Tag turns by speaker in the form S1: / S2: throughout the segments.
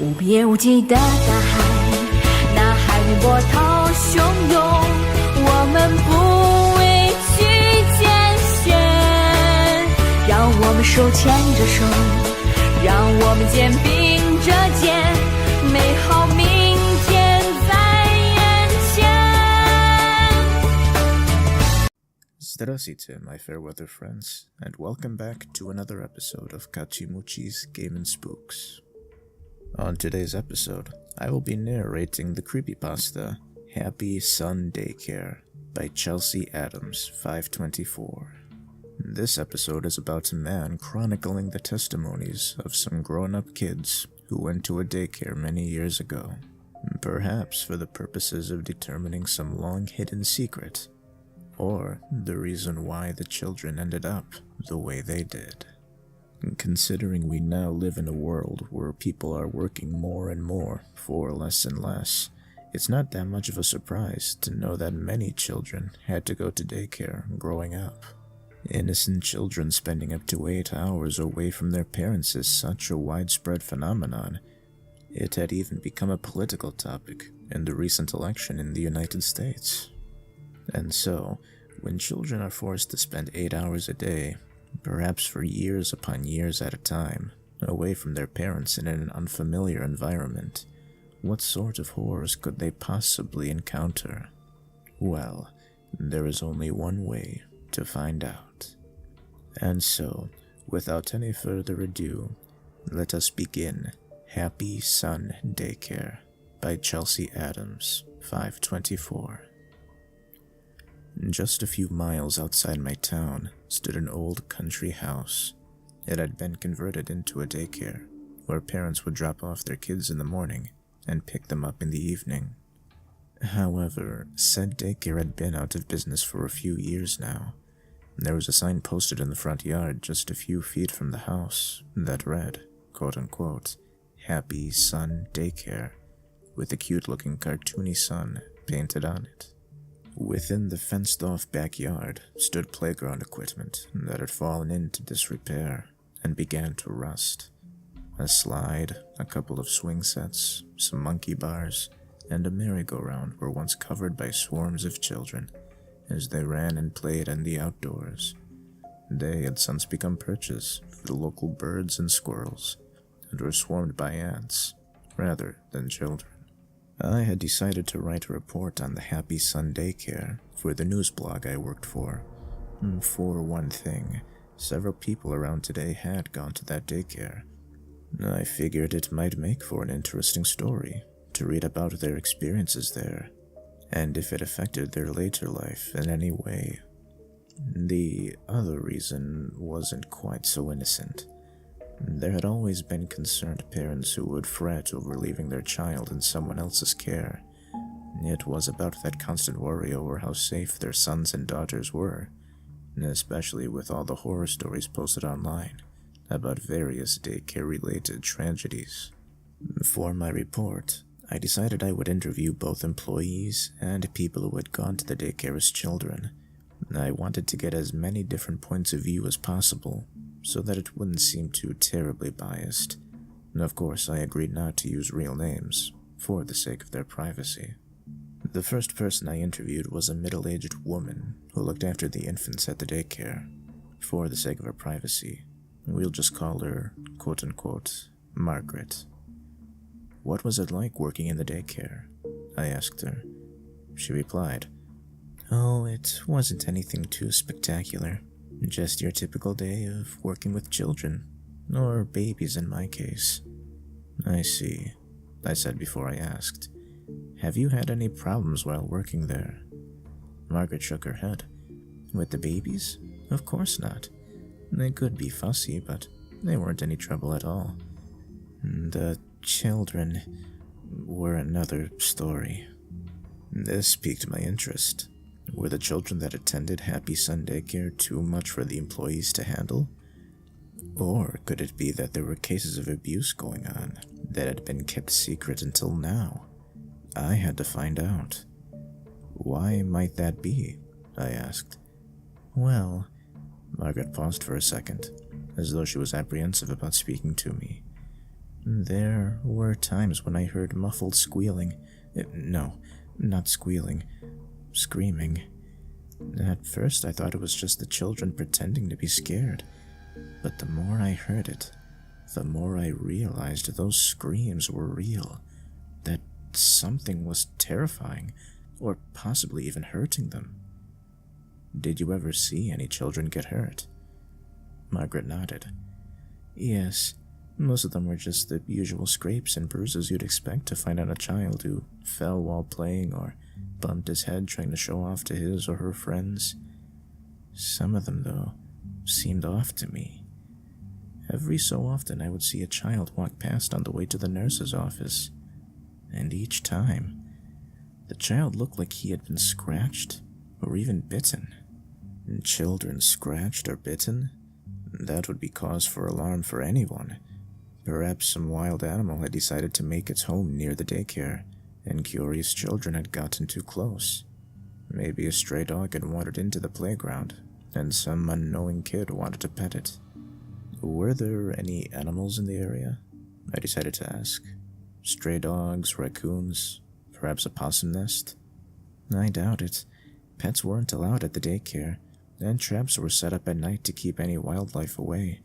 S1: 无边无际的大海，那海面波涛汹涌，我们不畏惧艰险，让我们手牵着手，让我们肩并着肩，美好明天在眼前。
S2: Здравствуйте, my fair weather friends, and welcome back to another episode of Kachimuchi's Game and Spooks. On today's episode, I will be narrating the creepypasta Happy Sun Daycare by Chelsea Adams 524. This episode is about a man chronicling the testimonies of some grown-up kids who went to a daycare many years ago, perhaps for the purposes of determining some long-hidden secret, or the reason why the children ended up the way they did. Considering we now live in a world where people are working more and more for less and less, it's not that much of a surprise to know that many children had to go to daycare growing up. Innocent children spending up to 8 hours away from their parents is such a widespread phenomenon. It had even become a political topic in the recent election in the United States. And so, when children are forced to spend 8 hours a day, perhaps for years upon years at a time, away from their parents and in an unfamiliar environment, what sort of horrors could they possibly encounter? Well, there is only one way to find out. And so, without any further ado, let us begin Happy Sun Daycare by Chelsea Adams 524. Just a few miles outside my town stood an old country house. It had been converted into a daycare, where parents would drop off their kids in the morning and pick them up in the evening. However, said daycare had been out of business for a few years now. There was a sign posted in the front yard just a few feet from the house that read, quote-unquote, Happy Sun Daycare, with a cute-looking cartoony sun painted on it. Within the fenced-off backyard stood playground equipment that had fallen into disrepair and began to rust. A slide, a couple of swing sets, some monkey bars, and a merry-go-round were once covered by swarms of children as they ran and played in the outdoors. They had since become perches for the local birds and squirrels, and were swarmed by ants rather than children. I had decided to write a report on the Happy Sun Daycare for the news blog I worked for. For one thing, several people around today had gone to that daycare. I figured it might make for an interesting story to read about their experiences there, and if it affected their later life in any way. The other reason wasn't quite so innocent. There had always been concerned parents who would fret over leaving their child in someone else's care. It was about that constant worry over how safe their sons and daughters were, especially with all the horror stories posted online about various daycare-related tragedies. For my report, I decided I would interview both employees and people who had gone to the daycare as children. I wanted to get as many different points of view as possible, so that it wouldn't seem too terribly biased. And of course, I agreed not to use real names, for the sake of their privacy. The first person I interviewed was a middle-aged woman who looked after the infants at the daycare. For the sake of her privacy, we'll just call her, quote-unquote, Margaret. What was it like working in the daycare? I asked her. She replied, Oh, it wasn't anything too spectacular. Just your typical day of working with children, or babies in my case. I see, I said before I asked. Have you had any problems while working there? Margaret shook her head. With the babies? Of course not. They could be fussy, but they weren't any trouble at all. The children were another story. This piqued my interest. Were the children that attended Happy Sun Daycare too much for the employees to handle? Or could it be that there were cases of abuse going on that had been kept secret until now? I had to find out. Why might that be? I asked. Well, Margaret paused for a second, as though she was apprehensive about speaking to me. There were times when I heard muffled squealing. No, not squealing. Screaming. At first I thought it was just the children pretending to be scared. But the more I heard it, the more I realized those screams were real. That something was terrifying, or possibly even hurting them. Did you ever see any children get hurt? Margaret nodded. Yes, most of them were just the usual scrapes and bruises you'd expect to find on a child who fell while playing or bumped his head trying to show off to his or her friends. Some of them, though, seemed off to me. Every so often I would see a child walk past on the way to the nurse's office, and each time, the child looked like he had been scratched or even bitten. Children scratched or bitten? That would be cause for alarm for anyone. Perhaps some wild animal had decided to make its home near the daycare, and curious children had gotten too close. Maybe a stray dog had wandered into the playground, and some unknowing kid wanted to pet it. Were there any animals in the area? I decided to ask. Stray dogs, raccoons, perhaps a possum nest? I doubt it. Pets weren't allowed at the daycare, and traps were set up at night to keep any wildlife away.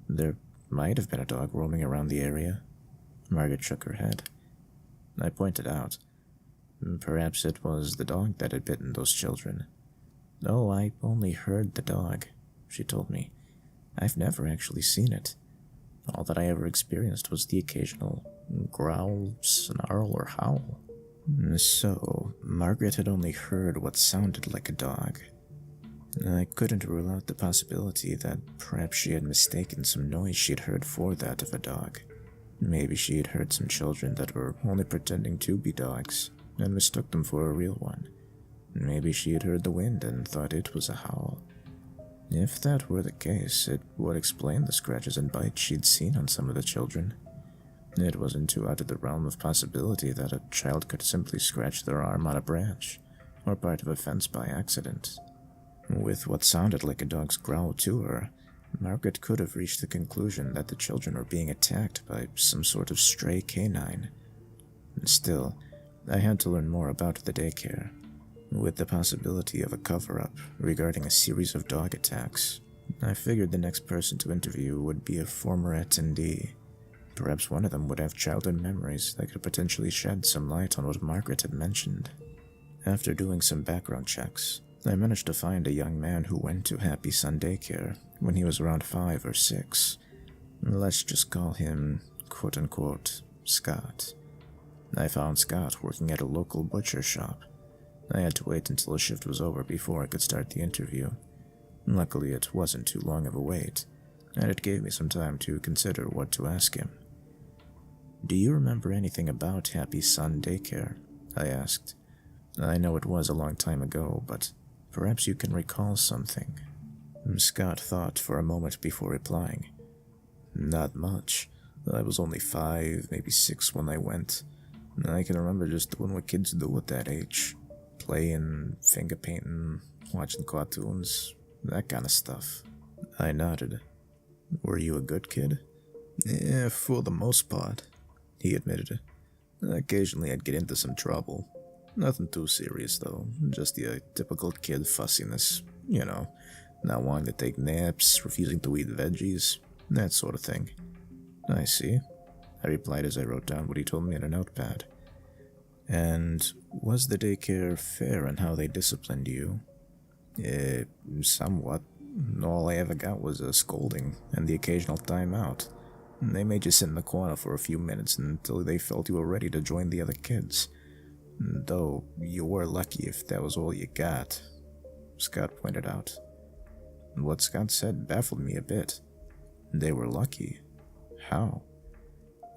S2: There might have been a dog roaming around the area. Margaret shook her head. I pointed out. Perhaps it was the dog that had bitten those children. Oh, I only heard the dog, she told me. I've never actually seen it. All that I ever experienced was the occasional growl, snarl, or howl. So, Margaret had only heard what sounded like a dog. I couldn't rule out the possibility that perhaps she had mistaken some noise she had heard for that of a dog. Maybe she had heard some children that were only pretending to be dogs and mistook them for a real one. Maybe she had heard the wind and thought it was a howl. If that were the case, it would explain the scratches and bites she'd seen on some of the children. It wasn't too out of the realm of possibility that a child could simply scratch their arm on a branch or part of a fence by accident. With what sounded like a dog's growl to her, Margaret could have reached the conclusion that the children were being attacked by some sort of stray canine. Still, I had to learn more about the daycare. With the possibility of a cover-up regarding a series of dog attacks, I figured the next person to interview would be a former attendee. Perhaps one of them would have childhood memories that could potentially shed some light on what Margaret had mentioned. After doing some background checks, I managed to find a young man who went to Happy Sun Daycare when he was around 5 or 6. Let's just call him, quote-unquote, Scott. I found Scott working at a local butcher shop. I had to wait until his shift was over before I could start the interview. Luckily, it wasn't too long of a wait, and it gave me some time to consider what to ask him. Do you remember anything about Happy Sun Daycare? I asked. I know it was a long time ago, but perhaps you can recall something. Scott thought for a moment before replying. Not much. I was only 5, maybe 6 when I went. I can remember just doing what kids do at that age. Playing, finger painting, watching cartoons, that kind of stuff. I nodded. Were you a good kid? Yeah, for the most part, he admitted. Occasionally I'd get into some trouble. Nothing too serious though, just the typical kid fussiness, not wanting to take naps, refusing to eat veggies, that sort of thing. I see, I replied as I wrote down what he told me in a notepad. And was the daycare fair in how they disciplined you? Somewhat. All I ever got was a scolding and the occasional timeout. They made you sit in the corner for a few minutes until they felt you were ready to join the other kids. Though you were lucky if that was all you got, Scott pointed out. What Scott said baffled me a bit. They were lucky. How?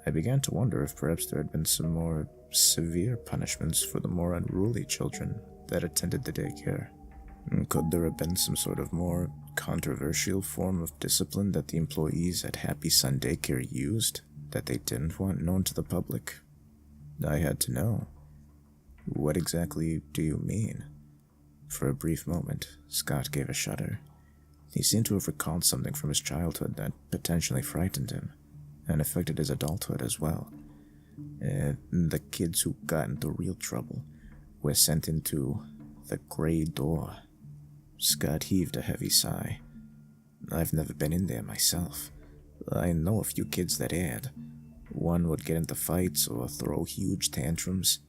S2: I began to wonder if perhaps there had been some more severe punishments for the more unruly children that attended the daycare. Could there have been some sort of more controversial form of discipline that the employees at Happy Sun Daycare used that they didn't want known to the public? I had to know. What exactly do you mean? For a brief moment, Scott gave a shudder. He seemed to have recalled something from his childhood that potentially frightened him. and affected his adulthood as well. The kids who got into real trouble were sent into the Grey Door. Scott heaved a heavy sigh. I've never been in there myself. I know a few kids that had. One would get into fights or throw huge tantrums.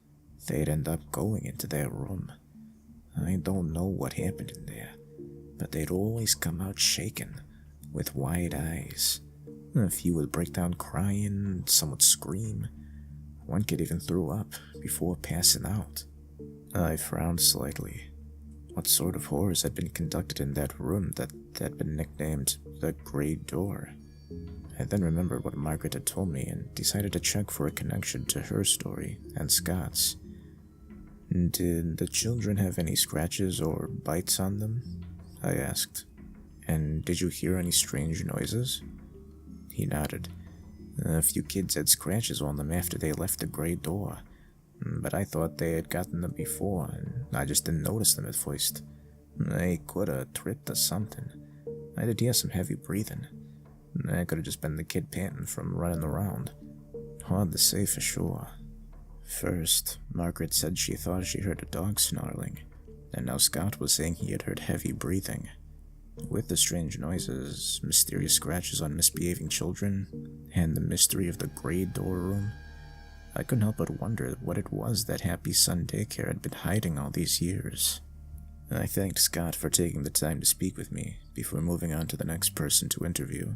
S2: They'd end up going into their room. I don't know what happened in there, but they'd always come out shaken, with wide eyes. A few would break down crying, some would scream. One kid even threw up before passing out. I frowned slightly. What sort of horrors had been conducted in that room that had been nicknamed the Grey Door? I then remembered what Margaret had told me and decided to check for a connection to her story and Scott's. Did the children have any scratches or bites on them? I asked. And did you hear any strange noises? He nodded. A few kids had scratches on them after they left the Grey Door, but I thought they had gotten them before, and I just didn't notice them at first. They could have tripped or something. I did hear some heavy breathing. That could have just been the kid panting from running around. Hard to say for sure. First, Margaret said she thought she heard a dog snarling, and now Scott was saying he had heard heavy breathing. With the strange noises, mysterious scratches on misbehaving children, and the mystery of the Grey Door room, I couldn't help but wonder what it was that Happy Sun Daycare had been hiding all these years. I thanked Scott for taking the time to speak with me before moving on to the next person to interview.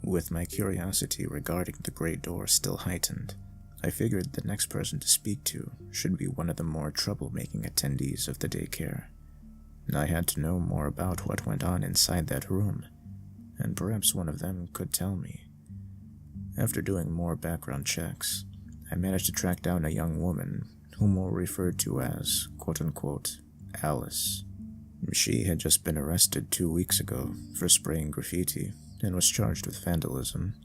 S2: With my curiosity regarding the Grey Door still heightened, I figured the next person to speak to should be one of the more troublemaking attendees of the daycare. I had to know more about what went on inside that room, and perhaps one of them could tell me. After doing more background checks, I managed to track down a young woman whom we'll refer to as, quote-unquote, Alice. She had just been arrested 2 weeks ago for spraying graffiti and was charged with vandalism.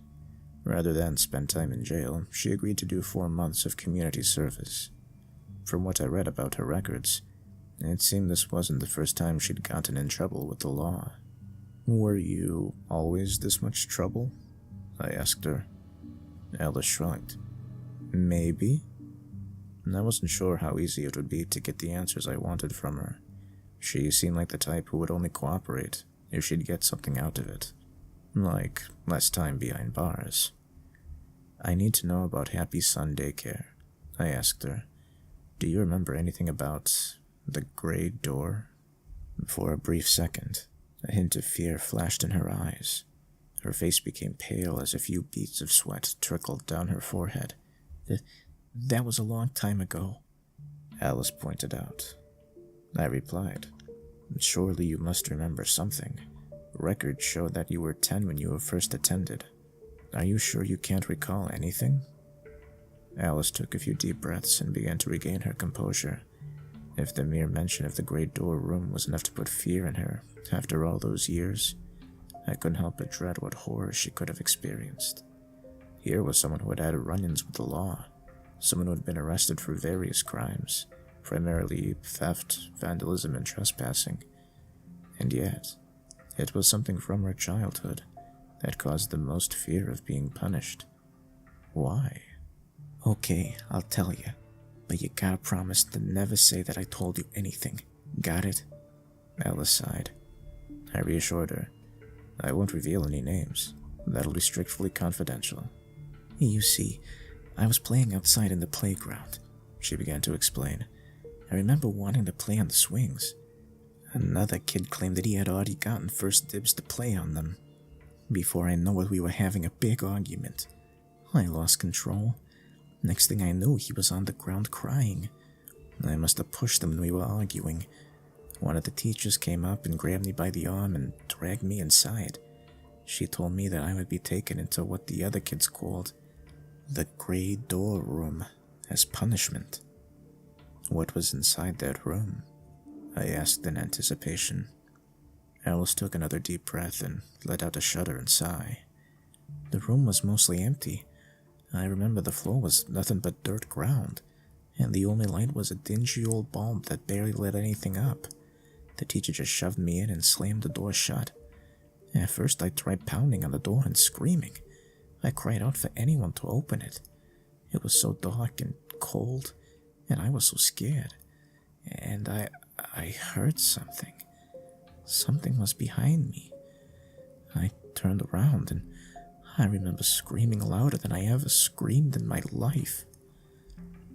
S2: Rather than spend time in jail, she agreed to do 4 months of community service. From what I read about her records, it seemed this wasn't the first time she'd gotten in trouble with the law. Were you always this much trouble? I asked her. Alice shrugged. Maybe. I wasn't sure how easy it would be to get the answers I wanted from her. She seemed like the type who would only cooperate if she'd get something out of it. Like less time behind bars. I need to know about Happy Sun Daycare, I asked her. Do you remember anything about the Grey Door? For a brief second, a hint of fear flashed in her eyes. Her face became pale as a few beads of sweat trickled down her forehead. That was a long time ago, Alice pointed out. I replied, surely you must remember something. Records show that you were 10 when you were first attended. Are you sure you can't recall anything? Alice took a few deep breaths and began to regain her composure. If the mere mention of the Grey Door room was enough to put fear in her after all those years, I couldn't help but dread what horror she could have experienced. Here was someone who had had run-ins with the law, someone who had been arrested for various crimes, primarily theft, vandalism, and trespassing. And yet, it was something from her childhood that caused the most fear of being punished. Why? Okay, I'll tell you, but you gotta promise to never say that I told you anything. Got it? Alice sighed. I reassured her. I won't reveal any names. That'll be strictly confidential. You see, I was playing outside in the playground, she began to explain. I remember wanting to play on the swings. Another kid claimed that he had already gotten first dibs to play on them. Before I knew it, we were having a big argument. I lost control. Next thing I knew, he was on the ground crying. I must have pushed him when we were arguing. One of the teachers came up and grabbed me by the arm and dragged me inside. She told me that I would be taken into what the other kids called the Grey Door room as punishment. What was inside that room? I asked in anticipation. Alice took another deep breath and let out a shudder and sigh. The room was mostly empty. I remember the floor was nothing but dirt ground, and the only light was a dingy old bulb that barely lit anything up. The teacher just shoved me in and slammed the door shut. At first I tried pounding on the door and screaming, I cried out for anyone to open it. It was so dark and cold, and I was so scared. And I heard something. Something was behind me. I turned around, and I remember screaming louder than I ever screamed in my life.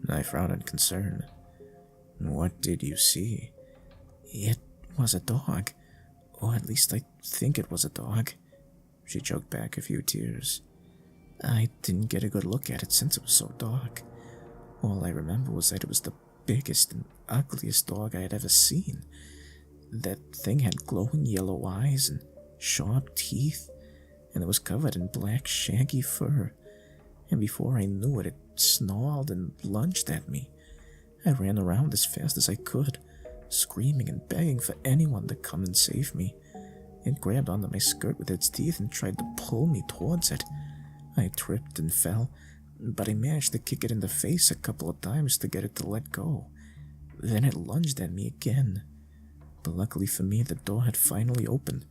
S2: I frowned in concern. What did you see? It was a dog. Or at least I think it was a dog. She choked back a few tears. I didn't get a good look at it since it was so dark. All I remember was that it was the biggest and ugliest dog I had ever seen. That thing had glowing yellow eyes and sharp teeth, and it was covered in black shaggy fur. And before I knew it, it snarled and lunged at me. I ran around as fast as I could, screaming and begging for anyone to come and save me. It grabbed onto my skirt with its teeth and tried to pull me towards it. I tripped and fell, but I managed to kick it in the face a couple of times to get it to let go. Then it lunged at me again. But luckily for me, the door had finally opened,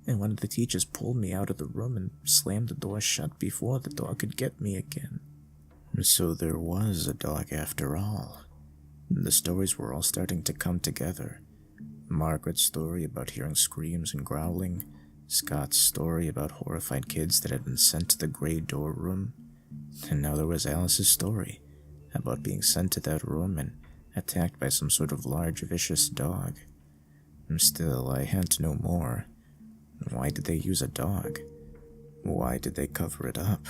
S2: and one of the teachers pulled me out of the room and slammed the door shut before the dog could get me again. So there was a dog after all. The stories were all starting to come together. Margaret's story about hearing screams and growling, Scott's story about horrified kids that had been sent to the Grey Door room, and now there was Alice's story about being sent to that room and attacked by some sort of large, vicious dog. Still, I had to know more. Why did they use a dog? Why did they cover it up?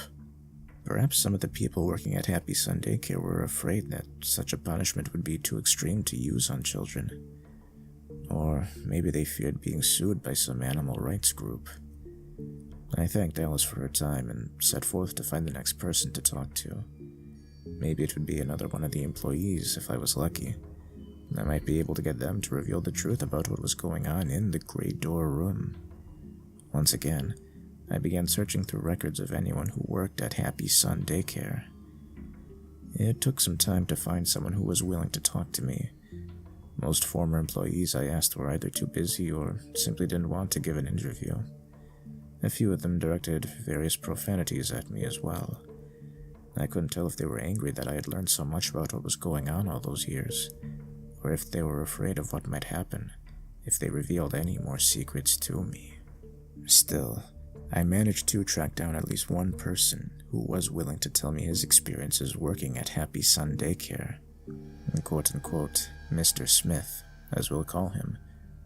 S2: Perhaps some of the people working at Happy Sun Daycare were afraid that such a punishment would be too extreme to use on children. Or maybe they feared being sued by some animal rights group. I thanked Alice for her time and set forth to find the next person to talk to. Maybe it would be another one of the employees if I was lucky. I might be able to get them to reveal the truth about what was going on in the Grey Door room. Once again, I began searching through records of anyone who worked at Happy Sun Daycare. It took some time to find someone who was willing to talk to me. Most former employees I asked were either too busy or simply didn't want to give an interview. A few of them directed various profanities at me as well. I couldn't tell if they were angry that I had learned so much about what was going on all those years, or if they were afraid of what might happen if they revealed any more secrets to me. Still, I managed to track down at least one person who was willing to tell me his experiences working at Happy Sun Daycare. Quote-unquote, Mr. Smith, as we'll call him,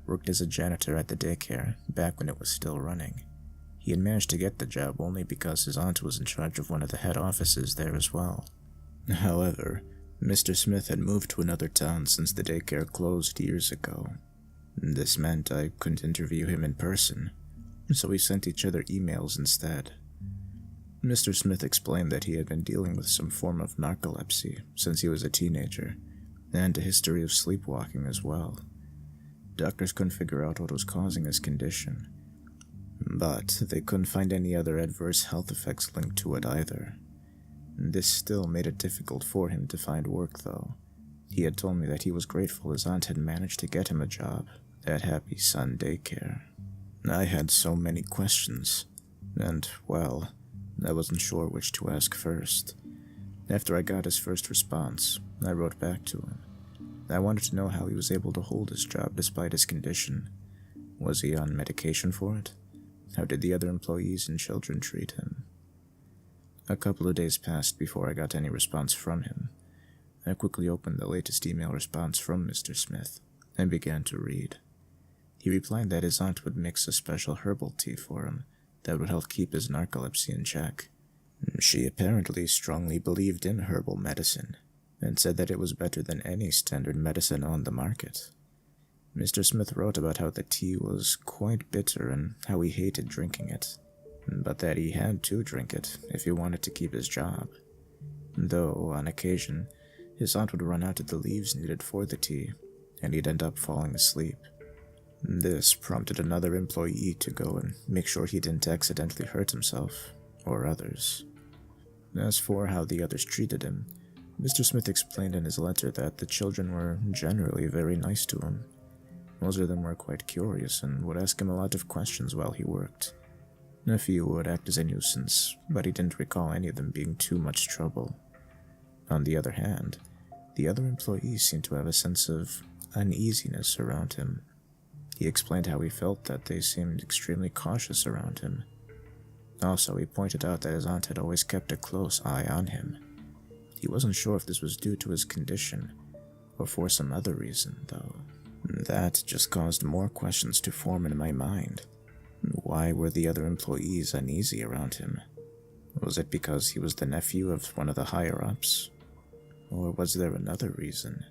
S2: worked as a janitor at the daycare back when it was still running. He had managed to get the job only because his aunt was in charge of one of the head offices there as well. However, Mr. Smith had moved to another town since the daycare closed years ago. This meant I couldn't interview him in person, so we sent each other emails instead. Mr. Smith explained that he had been dealing with some form of narcolepsy since he was a teenager, and a history of sleepwalking as well. Doctors couldn't figure out what was causing his condition, but they couldn't find any other adverse health effects linked to it either. This still made it difficult for him to find work, though. He had told me that he was grateful his aunt had managed to get him a job at Happy Sun Daycare. I had so many questions, and, well, I wasn't sure which to ask first. After I got his first response, I wrote back to him. I wanted to know how he was able to hold his job despite his condition. Was he on medication for it? How did the other employees and children treat him? A couple of days passed before I got any response from him. I quickly opened the latest email response from Mr. Smith and began to read. He replied that his aunt would mix a special herbal tea for him that would help keep his narcolepsy in check. She apparently strongly believed in herbal medicine and said that it was better than any standard medicine on the market. Mr. Smith wrote about how the tea was quite bitter and how he hated drinking it, but that he had to drink it if he wanted to keep his job. Though, on occasion, his aunt would run out of the leaves needed for the tea, and he'd end up falling asleep. This prompted another employee to go and make sure he didn't accidentally hurt himself or others. As for how the others treated him, Mr. Smith explained in his letter that the children were generally very nice to him. Most of them were quite curious and would ask him a lot of questions while he worked. A few would act as a nuisance, but he didn't recall any of them being too much trouble. On the other hand, the other employees seemed to have a sense of uneasiness around him. He explained how he felt that they seemed extremely cautious around him. Also, he pointed out that his aunt had always kept a close eye on him. He wasn't sure if this was due to his condition, or for some other reason, though. That just caused more questions to form in my mind. Why were the other employees uneasy around him? Was it because he was the nephew of one of the higher-ups? Or was there another reason?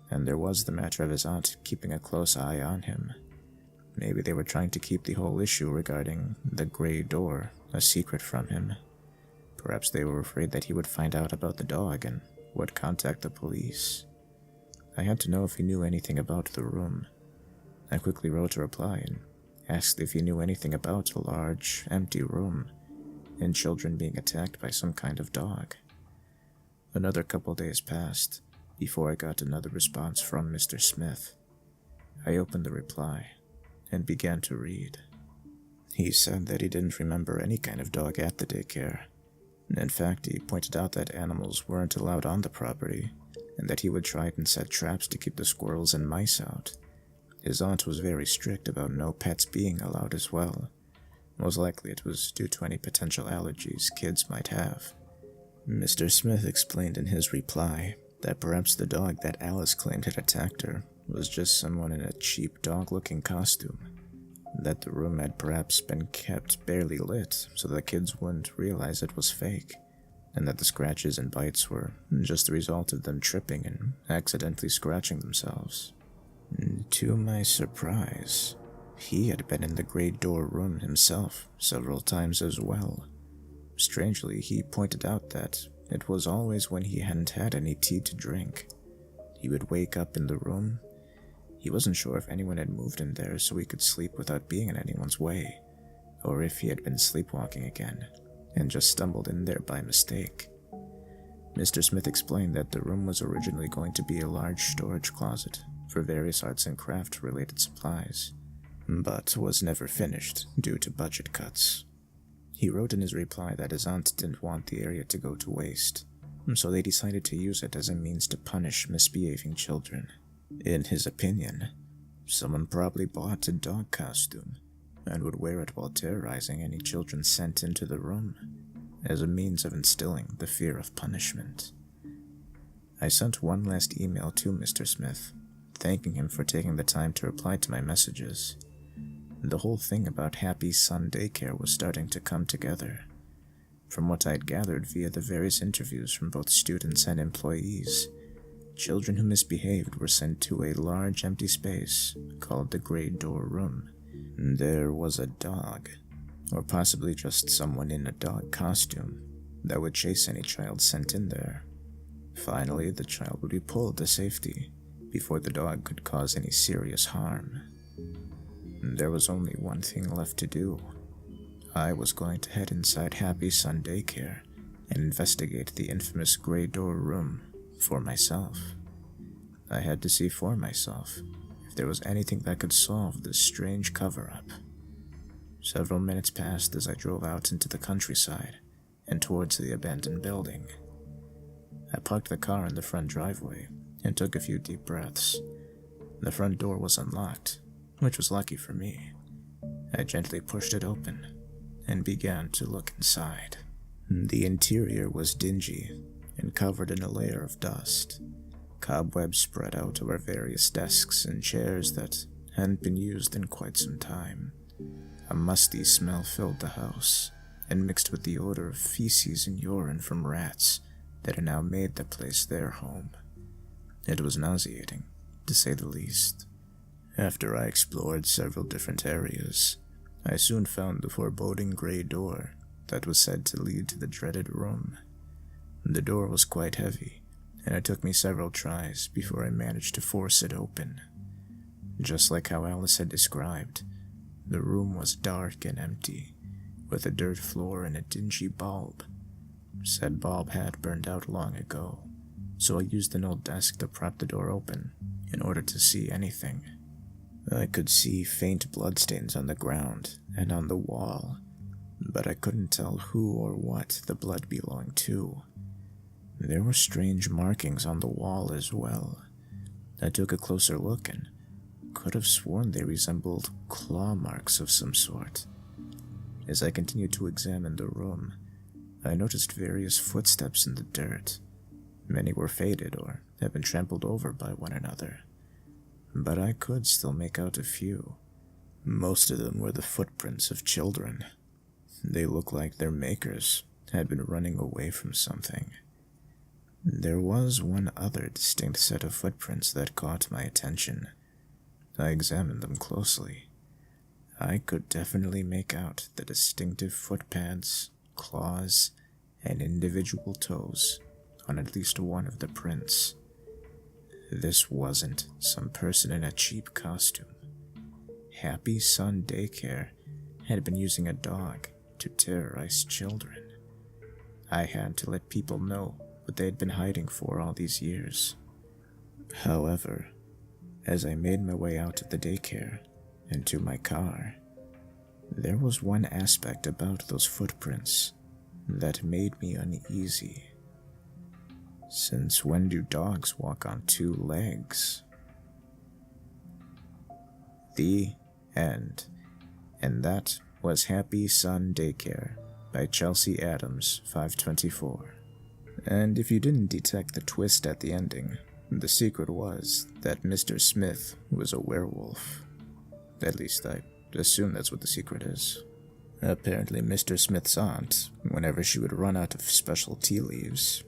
S2: And there was the matter of his aunt keeping a close eye on him. Maybe they were trying to keep the whole issue regarding the Grey Door a secret from him. Perhaps they were afraid that he would find out about the dog and would contact the police. I had to know if he knew anything about the room. I quickly wrote a reply and asked if he knew anything about a large, empty room and children being attacked by some kind of dog. Another couple days passed before I got another response from Mr. Smith. I opened the reply and began to read. He said that he didn't remember any kind of dog at the daycare. In fact, he pointed out that animals weren't allowed on the property, and that he would try and set traps to keep the squirrels and mice out. His aunt was very strict about no pets being allowed as well. Most likely it was due to any potential allergies kids might have. Mr. Smith explained in his reply that perhaps the dog that Alice claimed had attacked her was just someone in a cheap dog-looking costume, that the room had perhaps been kept barely lit so the kids wouldn't realize it was fake, and that the scratches and bites were just the result of them tripping and accidentally scratching themselves. To my surprise, he had been in the Grey Door room himself several times as well. Strangely, he pointed out that it was always when he hadn't had any tea to drink. He would wake up in the room. He wasn't sure if anyone had moved in there so he could sleep without being in anyone's way, or if he had been sleepwalking again and just stumbled in there by mistake. Mr. Smith explained that the room was originally going to be a large storage closet for various arts and craft-related supplies, but was never finished due to budget cuts. He wrote in his reply that his aunt didn't want the area to go to waste, so they decided to use it as a means to punish misbehaving children. In his opinion, someone probably bought a dog costume and would wear it while terrorizing any children sent into the room, as a means of instilling the fear of punishment. I sent one last email to Mr. Smith, thanking him for taking the time to reply to my messages. The whole thing about Happy Sun Daycare was starting to come together. From what I'd gathered via the various interviews from both students and employees, children who misbehaved were sent to a large empty space called the Grey Door Room. There was a dog, or possibly just someone in a dog costume, that would chase any child sent in there. Finally, the child would be pulled to safety before the dog could cause any serious harm. There was only one thing left to do. I was going to head inside Happy Sun Daycare and investigate the infamous Grey Door Room for myself. I had to see for myself if there was anything that could solve this strange cover-up. Several minutes passed as I drove out into the countryside and towards the abandoned building. I parked the car in the front driveway and took a few deep breaths. The front door was unlocked, which was lucky for me. I gently pushed it open and began to look inside. The interior was dingy and covered in a layer of dust. Cobwebs spread out over various desks and chairs that hadn't been used in quite some time. A musty smell filled the house and mixed with the odor of feces and urine from rats that had now made the place their home. It was nauseating, to say the least. After I explored several different areas, I soon found the foreboding grey door that was said to lead to the dreaded room. The door was quite heavy, and it took me several tries before I managed to force it open. Just like how Alice had described, the room was dark and empty, with a dirt floor and a dingy bulb. Said bulb had burned out long ago, so I used an old desk to prop the door open in order to see anything. I could see faint bloodstains on the ground and on the wall, but I couldn't tell who or what the blood belonged to. There were strange markings on the wall as well. I took a closer look and could have sworn they resembled claw marks of some sort. As I continued to examine the room, I noticed various footsteps in the dirt. Many were faded or had been trampled over by one another, but I could still make out a few. Most of them were the footprints of children. They looked like their makers had been running away from something. There was one other distinct set of footprints that caught my attention. I examined them closely. I could definitely make out the distinctive footpads, claws, and individual toes on at least one of the prints. This wasn't some person in a cheap costume. Happy Sun Daycare had been using a dog to terrorize children. I had to let people know what they had been hiding for all these years. However, as I made my way out of the daycare and to my car, there was one aspect about those footprints that made me uneasy. Since when do dogs walk on two legs? The end. And that was Happy Sun Daycare by Chelsea Adams, 524. And if you didn't detect the twist at the ending, the secret was that Mr. Smith was a werewolf. At least I assume that's what the secret is. Apparently Mr. Smith's aunt, whenever she would run out of special tea leaves,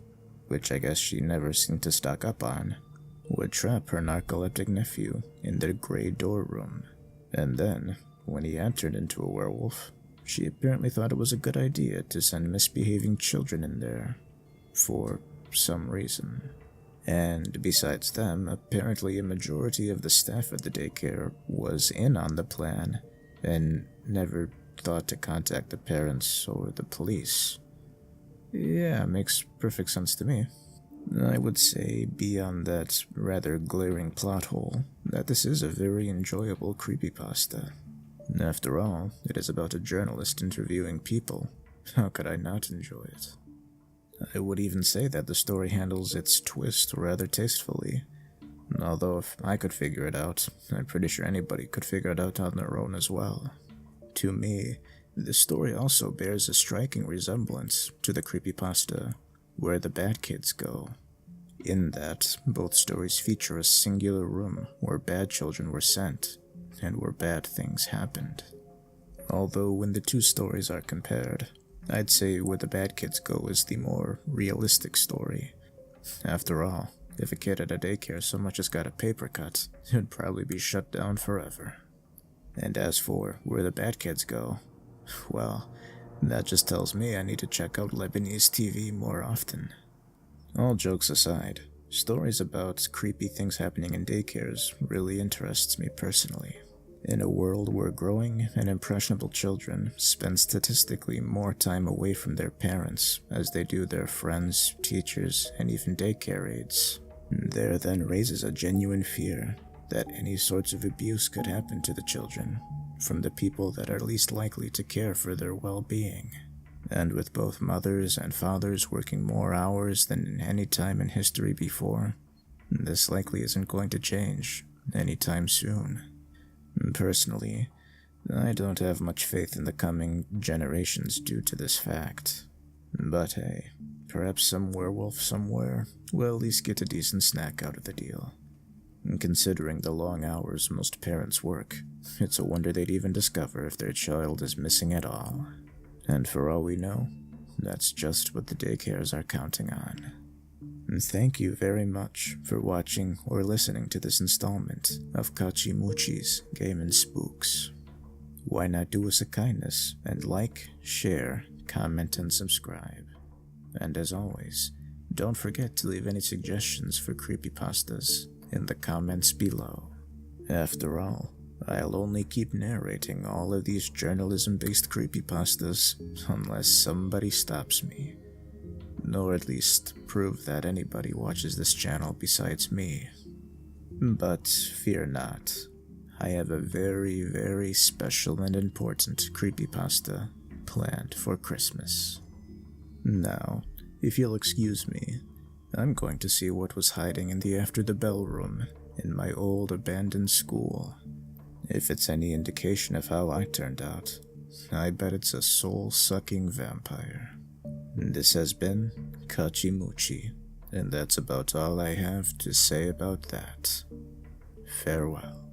S2: which I guess she never seemed to stock up on, would trap her narcoleptic nephew in their gray door room. And then, when he entered into a werewolf, she apparently thought it was a good idea to send misbehaving children in there, for some reason. And besides them, apparently a majority of the staff at the daycare was in on the plan and never thought to contact the parents or the police. Yeah, makes perfect sense to me. I would say, beyond that rather glaring plot hole, that this is a very enjoyable creepypasta. After all, it is about a journalist interviewing people. How could I not enjoy it? I would even say that the story handles its twist rather tastefully. Although if I could figure it out, I'm pretty sure anybody could figure it out on their own as well. To me, the story also bears a striking resemblance to the creepypasta Where the Bad Kids Go, in that both stories feature a singular room where bad children were sent and where bad things happened. Although when the two stories are compared, I'd say Where the Bad Kids Go is the more realistic story. After all, if a kid at a daycare so much as got a paper cut, it'd probably be shut down forever. And as for Where the Bad Kids Go, well, that just tells me I need to check out Lebanese TV more often. All jokes aside, stories about creepy things happening in daycares really interests me personally. In a world where growing and impressionable children spend statistically more time away from their parents as they do their friends, teachers, and even daycare aides, there then raises a genuine fear that any sorts of abuse could happen to the children from the people that are least likely to care for their well-being. And with both mothers and fathers working more hours than in any time in history before, this likely isn't going to change anytime soon. Personally, I don't have much faith in the coming generations due to this fact. But hey, perhaps some werewolf somewhere will at least get a decent snack out of the deal. Considering the long hours most parents work, it's a wonder they'd even discover if their child is missing at all. And for all we know, that's just what the daycares are counting on. Thank you very much for watching or listening to this installment of Kachimuchi's Game and Spooks. Why not do us a kindness and like, share, comment, and subscribe? And as always, don't forget to leave any suggestions for creepypastas in the comments below. After all, I'll only keep narrating all of these journalism-based creepypastas unless somebody stops me. Or at least prove that anybody watches this channel besides me. But fear not, I have a very, very special and important creepypasta planned for Christmas. Now, if you'll excuse me, I'm going to see what was hiding in the after the bell room in my old abandoned school. If it's any indication of how I turned out, I bet it's a soul-sucking vampire. This has been Kachimuchi, and that's about all I have to say about that. Farewell.